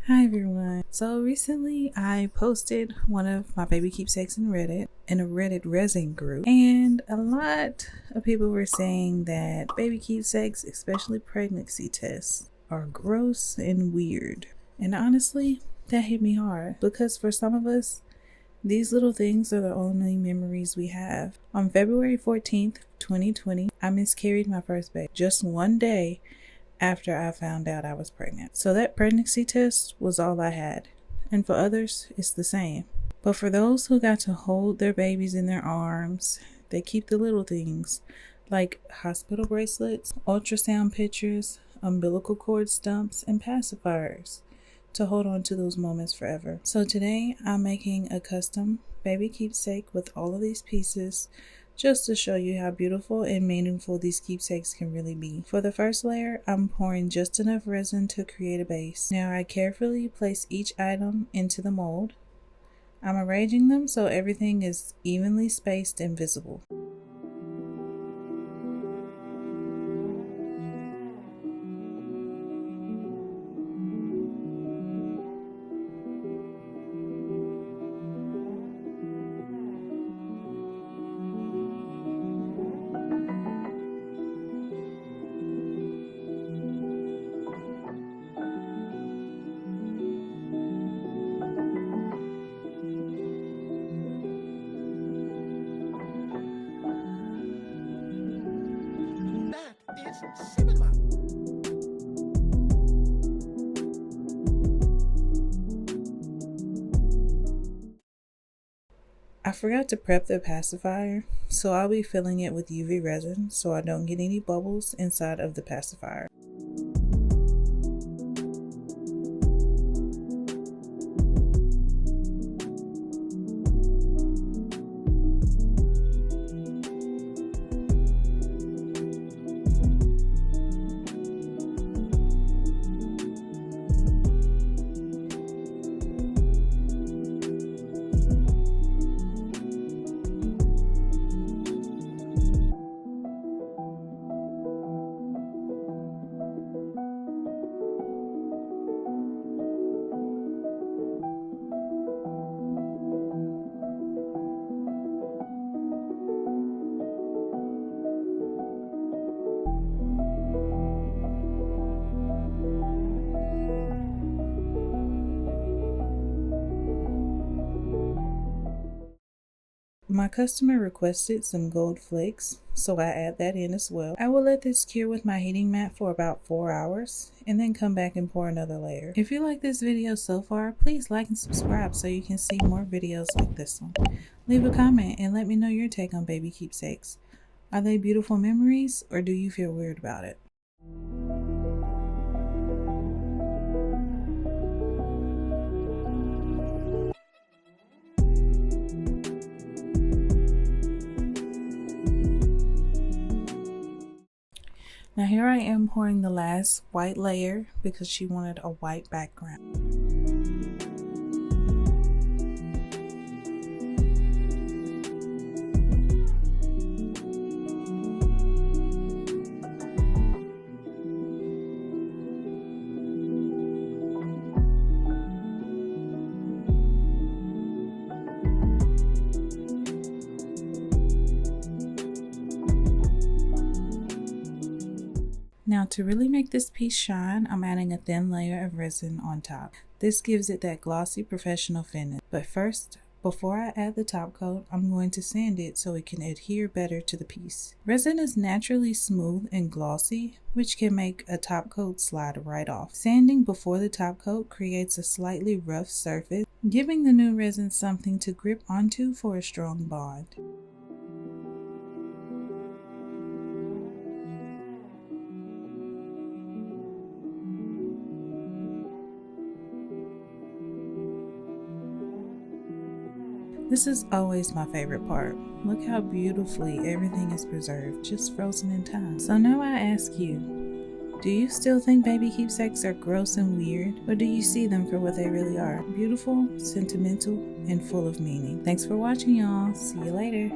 Hi everyone. So recently I posted one of my baby keepsakes in Reddit, in a Reddit Resin group, and a lot of people were saying that baby keepsakes, especially pregnancy tests, are gross and weird. And honestly, that hit me hard because for some of us, these little things are the only memories we have. On February 14th, 2020, I miscarried my first baby just one day after I found out I was pregnant. So that pregnancy test was all I had. And for others, it's the same. But for those who got to hold their babies in their arms, they keep the little things like hospital bracelets, ultrasound pictures, umbilical cord stumps, and pacifiers to hold on to those moments forever. So today I'm making a custom baby keepsake with all of these pieces just to show you how beautiful and meaningful these keepsakes can really be. For the first layer, I'm pouring just enough resin to create a base. Now I carefully place each item into the mold. I'm arranging them so everything is evenly spaced and visible. Cinema. I forgot to prep the pacifier, so I'll be filling it with UV resin so I don't get any bubbles inside of the pacifier. My customer requested some gold flakes, so I add that in as well. I will let this cure with my heating mat for about 4 hours and then come back and pour another layer. If you like this video so far, please like and subscribe so you can see more videos like this one. Leave a comment and let me know your take on baby keepsakes. Are they beautiful memories or do you feel weird about it? Now here I am pouring the last white layer because she wanted a white background. Now to really make this piece shine, I'm adding a thin layer of resin on top. This gives it that glossy professional finish. But first, before I add the top coat, I'm going to sand it so it can adhere better to the piece. Resin is naturally smooth and glossy, which can make a top coat slide right off. Sanding before the top coat creates a slightly rough surface, giving the new resin something to grip onto for a strong bond. This is always my favorite part. Look how beautifully everything is preserved, just frozen in time. So now I ask you, do you still think baby keepsakes are gross and weird, or do you see them for what they really are? Beautiful, sentimental, and full of meaning. Thanks for watching, y'all. See you later.